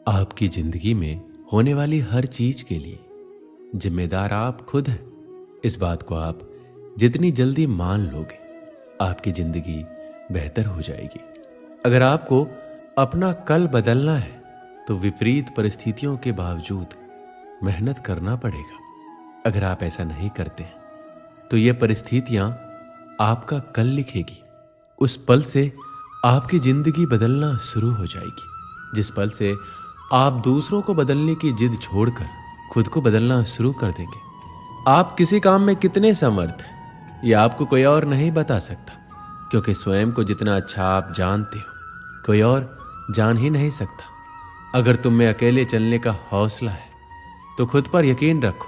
आपकी जिंदगी में होने वाली हर चीज के लिए जिम्मेदार आप खुद हैं। इस बात को आप जितनी जल्दी मान लोगे, आपकी जिंदगी बेहतर हो जाएगी। अगर आपको अपना कल बदलना है तो विपरीत परिस्थितियों के बावजूद मेहनत करना पड़ेगा। अगर आप ऐसा नहीं करते हैं तो ये परिस्थितियां आपका कल लिखेगी। उस पल से आपकी जिंदगी बदलना शुरू हो जाएगी, जिस पल से आप दूसरों को बदलने की जिद छोड़कर खुद को बदलना शुरू कर देंगे। आप किसी काम में कितने समर्थ हैं ये आपको कोई और नहीं बता सकता, क्योंकि स्वयं को जितना अच्छा आप जानते हो कोई और जान ही नहीं सकता। अगर तुम में अकेले चलने का हौसला है तो खुद पर यकीन रखो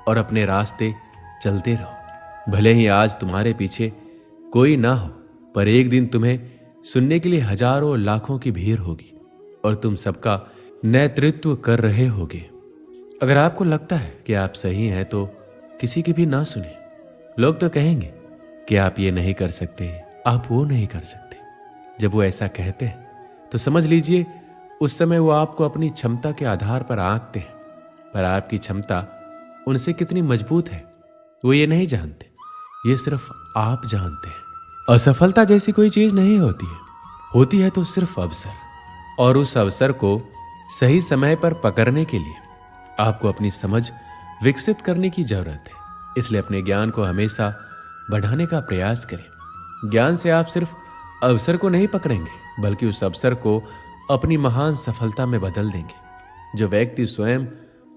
और अपने रास्ते चलते रहो। भले ही आज तुम्हारे पीछे कोई ना हो, पर एक दिन तुम्हें सुनने के लिए हजारों लाखों की भीड़ होगी और तुम सबका नेतृत्व कर रहे होगे। अगर आपको लगता है कि आप सही हैं तो किसी की भी ना सुने। लोग तो कहेंगे कि आप ये नहीं कर सकते, आप वो नहीं कर सकते। जब वो ऐसा कहते हैं तो समझ लीजिए उस समय वो आपको अपनी क्षमता के आधार पर आंकते हैं, पर आपकी क्षमता उनसे कितनी मजबूत है वो ये नहीं जानते। ये सिर्फ आप जानते हैं। असफलता जैसी कोई चीज नहीं होती है तो सिर्फ अवसर, और उस अवसर को सही समय पर पकड़ने के लिए आपको अपनी समझ विकसित करने की जरूरत है। इसलिए अपने ज्ञान को हमेशा बढ़ाने का प्रयास करें। ज्ञान से आप सिर्फ अवसर को नहीं पकड़ेंगे, बल्कि उस अवसर को अपनी महान सफलता में बदल देंगे। जो व्यक्ति स्वयं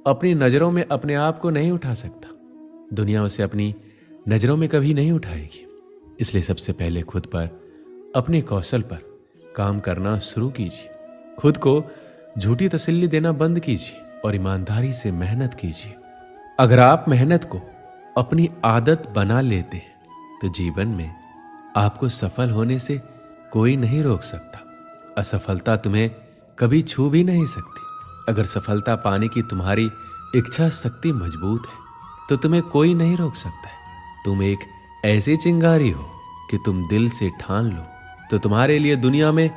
अपनी नजरों में अपने आप को नहीं उठा सकता, दुनिया उसे अपनी नजरों में कभी नहीं उठाएगी। इसलिए सबसे पहले खुद पर, अपने कौशल पर काम करना शुरू कीजिए। खुद को झूठी तसल्ली देना बंद कीजिए और ईमानदारी से मेहनत कीजिए। अगर आप मेहनत को अपनी आदत बना लेते हैं तो जीवन में आपको सफल होने से कोई नहीं रोक सकता। असफलता तुम्हें कभी छू भी नहीं सकती। अगर सफलता पाने की तुम्हारी इच्छा शक्ति मजबूत है तो तुम्हें कोई नहीं रोक सकता है। तुम एक ऐसी चिंगारी हो कि तुम दिल से ठान लो तो तुम्हारे लिए दुनिया में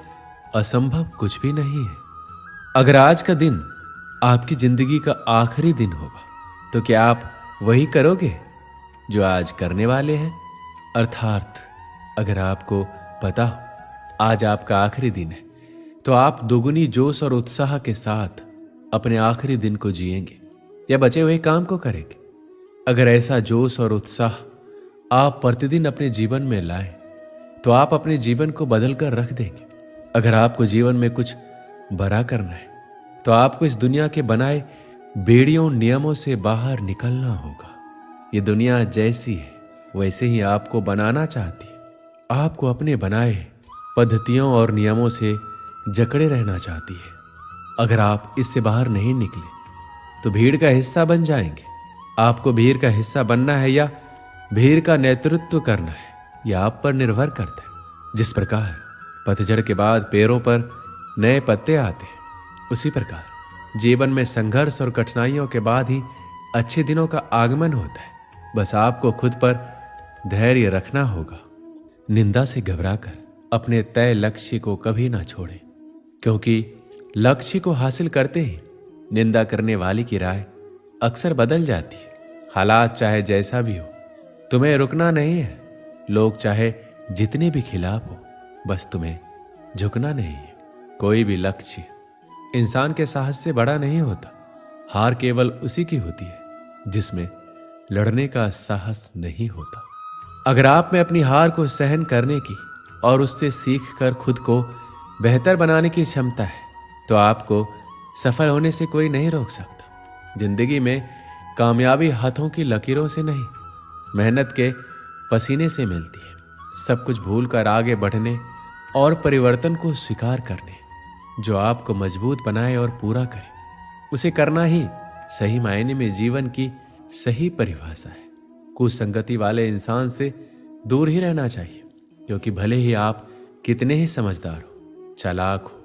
असंभव कुछ भी नहीं है। अगर आज का दिन आपकी जिंदगी का आखिरी दिन होगा तो क्या आप वही करोगे जो आज करने वाले हैं? अर्थात अगर आपको पता हो आज आपका आखिरी दिन है तो आप दोगुनी जोश और उत्साह के साथ अपने आखिरी दिन को जिएंगे या बचे हुए काम को करेंगे। अगर ऐसा जोश और उत्साह आप प्रतिदिन अपने जीवन में लाएं तो आप अपने जीवन को बदल कर रख देंगे। अगर आपको जीवन में कुछ बड़ा करना है तो आपको इस दुनिया के बनाए बेड़ियों नियमों से बाहर निकलना होगा। ये दुनिया जैसी है वैसे ही आपको बनाना चाहती है। आपको अपने बनाए पद्धतियों और नियमों से जकड़े रहना चाहती है। अगर आप इससे बाहर नहीं निकले तो भीड़ का हिस्सा बन जाएंगे। आपको भीड़ का हिस्सा बनना है या भीड़ का नेतृत्व करना है, यह आप पर निर्भर करता है। जिस प्रकार पतझड़ के बाद पेड़ों पर नए पत्ते आते हैं, उसी प्रकार जीवन में संघर्ष और कठिनाइयों के बाद ही अच्छे दिनों का आगमन होता है। बस आपको खुद पर धैर्य रखना होगा। निंदा से घबराकर अपने तय लक्ष्य को कभी ना छोड़ें, क्योंकि लक्ष्य को हासिल करते ही निंदा करने वाले की राय अक्सर बदल जाती है। हालात चाहे जैसा भी हो, तुम्हें रुकना नहीं है। लोग चाहे जितने भी खिलाफ हो, बस तुम्हें झुकना नहीं है। कोई भी लक्ष्य इंसान के साहस से बड़ा नहीं होता। हार केवल उसी की होती है जिसमें लड़ने का साहस नहीं होता। अगर आप में अपनी हार को सहन करने की और उससे सीख कर खुद को बेहतर बनाने की क्षमता है तो आपको सफल होने से कोई नहीं रोक सकता। जिंदगी में कामयाबी हाथों की लकीरों से नहीं, मेहनत के पसीने से मिलती है। सब कुछ भूलकर आगे बढ़ने और परिवर्तन को स्वीकार करने जो आपको मजबूत बनाए और पूरा करे, उसे करना ही सही मायने में जीवन की सही परिभाषा है। कुसंगति वाले इंसान से दूर ही रहना चाहिए, क्योंकि भले ही आप कितने ही समझदार हो, चालाक हो,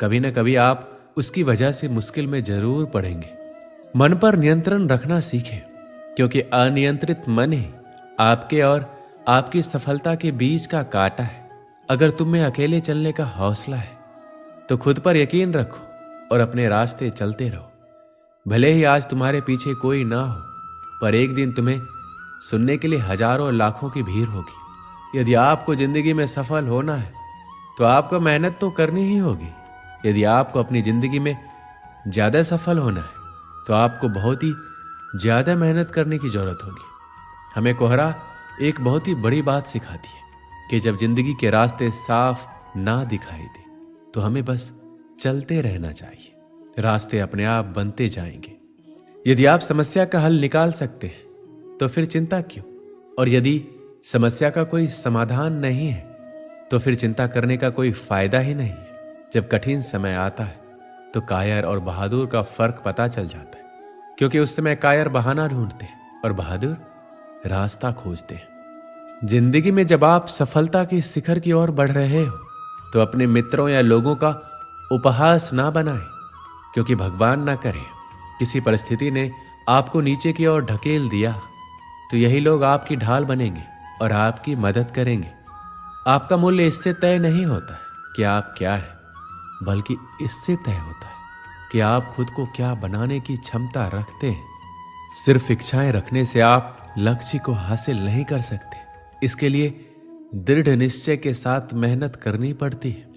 कभी ना कभी आप उसकी वजह से मुश्किल में जरूर पड़ेंगे। मन पर नियंत्रण रखना सीखें, क्योंकि अनियंत्रित मन ही आपके और आपकी सफलता के बीच का कांटा है। अगर तुम में अकेले चलने का हौसला है तो खुद पर यकीन रखो और अपने रास्ते चलते रहो। भले ही आज तुम्हारे पीछे कोई ना हो, पर एक दिन तुम्हें सुनने के लिए हजारों और लाखों की भीड़ होगी। यदि आपको जिंदगी में सफल होना है तो आपको मेहनत तो करनी ही होगी। यदि आपको अपनी जिंदगी में ज्यादा सफल होना है तो आपको बहुत ही ज्यादा मेहनत करने की जरूरत होगी। हमें कोहरा एक बहुत ही बड़ी बात सिखाती है कि जब जिंदगी के रास्ते साफ ना दिखाई दे तो हमें बस चलते रहना चाहिए। रास्ते अपने आप बनते जाएंगे। यदि आप समस्या का हल निकाल सकते हैं तो फिर चिंता क्यों? और यदि समस्या का कोई समाधान नहीं है तो फिर चिंता करने का कोई फायदा ही नहीं है। जब कठिन समय आता है तो कायर और बहादुर का फर्क पता चल जाता है, क्योंकि उस समय कायर बहाना ढूंढते हैं और बहादुर रास्ता खोजते हैं। जिंदगी में जब आप सफलता की शिखर की ओर बढ़ रहे हो तो अपने मित्रों या लोगों का उपहास ना बनाएं, क्योंकि भगवान ना करे किसी परिस्थिति ने आपको नीचे की ओर ढकेल दिया तो यही लोग आपकी ढाल बनेंगे और आपकी मदद करेंगे। आपका मूल्य इससे तय नहीं होता है कि आप क्या है, बल्कि इससे तय होता है कि आप खुद को क्या बनाने की क्षमता रखते हैं। सिर्फ इच्छाएं रखने से आप लक्ष्य को हासिल नहीं कर सकते। इसके लिए दृढ़ निश्चय के साथ मेहनत करनी पड़ती है।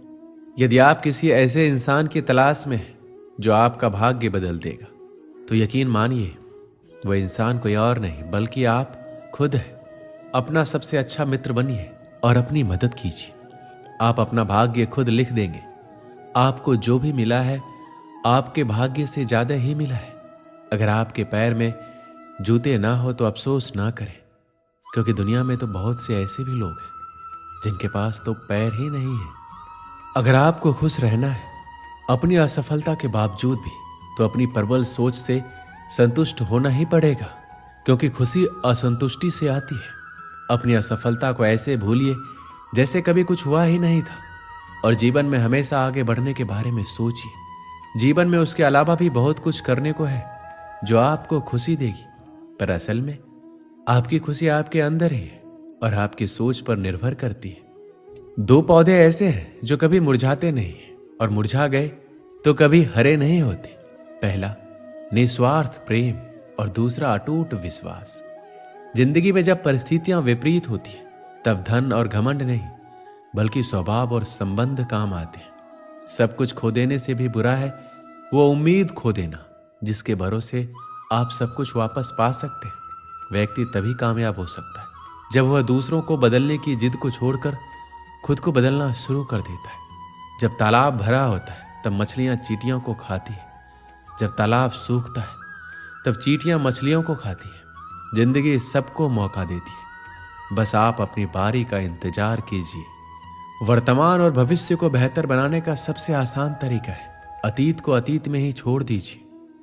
यदि आप किसी ऐसे इंसान की तलाश में हैं जो आपका भाग्य बदल देगा तो यकीन मानिए वह इंसान कोई और नहीं बल्कि आप खुद है। अपना सबसे अच्छा मित्र बनिए और अपनी मदद कीजिए। आप अपना भाग्य खुद लिख देंगे। आपको जो भी मिला है आपके भाग्य से ज्यादा ही मिला है। अगर आपके पैर में जूते ना हो तो अफसोस ना करें, क्योंकि दुनिया में तो बहुत से ऐसे भी लोग हैं जिनके पास तो पैर ही नहीं है। अगर आपको खुश रहना है अपनी असफलता के बावजूद भी तो अपनी प्रबल सोच से संतुष्ट होना ही पड़ेगा, क्योंकि खुशी असंतुष्टि से आती है। अपनी असफलता को ऐसे भूलिए जैसे कभी कुछ हुआ ही नहीं था और जीवन में हमेशा आगे बढ़ने के बारे में सोचिए। जीवन में उसके अलावा भी बहुत कुछ करने को है जो आपको खुशी देगी, पर असल में आपकी खुशी आपके अंदर ही है और आपकी सोच पर निर्भर करती है। दो पौधे ऐसे हैं जो कभी मुरझाते नहीं और मुरझा गए तो कभी हरे नहीं होते। पहला निस्वार्थ प्रेम और दूसरा अटूट विश्वास। जिंदगी में जब परिस्थितियां विपरीत होती हैं तब धन और घमंड नहीं बल्कि स्वभाव और संबंध काम आते हैं। सब कुछ खो देने से भी बुरा है वो उम्मीद खो देना जिसके भरोसे आप सब कुछ वापस पा सकते हैं। व्यक्ति तभी कामयाब हो सकता है जब वह दूसरों को बदलने की जिद को छोड़कर खुद को बदलना शुरू कर देता है। जब तालाब भरा होता है तब मछलियां चींटियों को खाती है। जब तालाब सूखता है तब चींटियां मछलियों को खाती है। जिंदगी सबको मौका देती है, बस आप अपनी बारी का इंतजार कीजिए। वर्तमान और भविष्य को बेहतर बनाने का सबसे आसान तरीका है अतीत को अतीत में ही छोड़ दीजिए।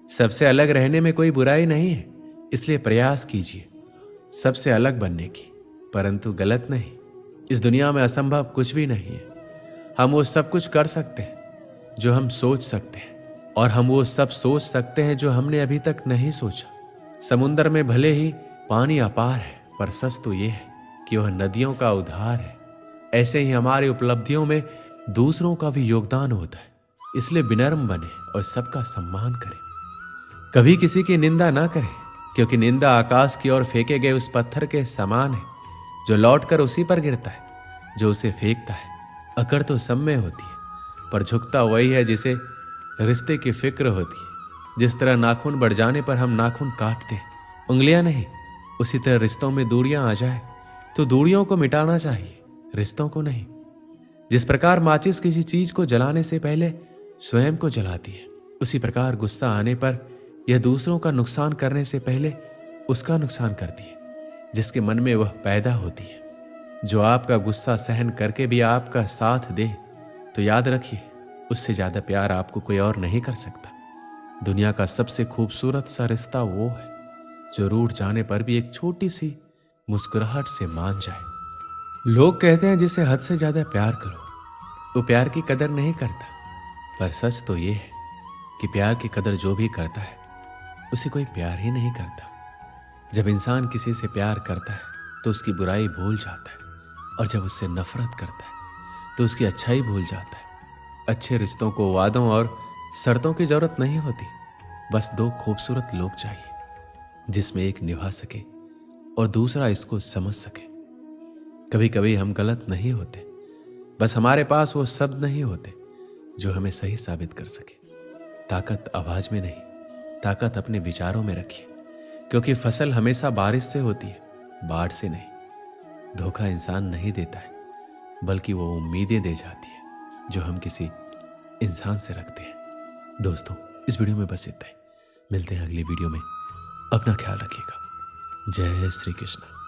सबसे अलग रहने में कोई बुराई नहीं है, इसलिए प्रयास कीजिए सबसे अलग बनने की, परंतु गलत नहीं। इस दुनिया में असंभव कुछ भी नहीं है। हम वो सब कुछ कर सकते हैं जो हम सोच सकते हैं और हम वो सब सोच सकते हैं जो हमने अभी तक नहीं सोचा। समुद्र में भले ही पानी अपार है पर सच तो ये है कि वह नदियों का उद्धार है। ऐसे ही हमारी उपलब्धियों में दूसरों का भी योगदान होता है, इसलिए विनम्र बने और सबका सम्मान करें। कभी किसी की निंदा ना करें, क्योंकि निंदा आकाश की ओर फेंके गए उस पत्थर के समान है जो लौटकर उसी पर गिरता है जो उसे फेंकता है। अकड़ तो सब में होती है पर झुकता वही है जिसे रिश्ते की फिक्र होती है। जिस तरह नाखून बढ़ जाने पर हम नाखून काटते हैं, उंगलियां नहीं, उसी तरह रिश्तों में दूरियां आ जाए तो दूरियों को मिटाना चाहिए, रिश्तों को नहीं। जिस प्रकार माचिस किसी चीज को जलाने से पहले स्वयं को जलाती है, उसी प्रकार गुस्सा आने पर यह दूसरों का नुकसान करने से पहले उसका नुकसान करती है जिसके मन में वह पैदा होती है। जो आपका गुस्सा सहन करके भी आपका साथ दे तो याद रखिए उससे ज्यादा प्यार आपको कोई और नहीं कर सकता। दुनिया का सबसे खूबसूरत सा रिश्ता वो है जो रूठ जाने पर भी एक छोटी सी मुस्कुराहट से मान जाए। लोग कहते हैं जिसे हद से ज्यादा प्यार करो वो प्यार की कदर नहीं करता, पर सच तो ये है कि प्यार की कदर जो भी करता है उसे कोई प्यार ही नहीं करता। जब इंसान किसी से प्यार करता है तो उसकी बुराई भूल जाता है और जब उससे नफरत करता है तो उसकी अच्छाई भूल जाता है। अच्छे रिश्तों को वादों और शर्तों की जरूरत नहीं होती, बस दो खूबसूरत लोग चाहिए जिसमें एक निभा सके और दूसरा इसको समझ सके। कभी कभी हम गलत नहीं होते, बस हमारे पास वो शब्द नहीं होते जो हमें सही साबित कर सके। ताकत आवाज में नहीं, ताकत अपने विचारों में रखिए, क्योंकि फसल हमेशा बारिश से होती है, बाढ़ से नहीं। धोखा इंसान नहीं देता है, बल्कि वो उम्मीदें दे जाती है जो हम किसी इंसान से रखते हैं। दोस्तों, इस वीडियो में बस इतना ही। मिलते हैं अगली वीडियो में। अपना ख्याल रखिएगा। जय श्री कृष्ण।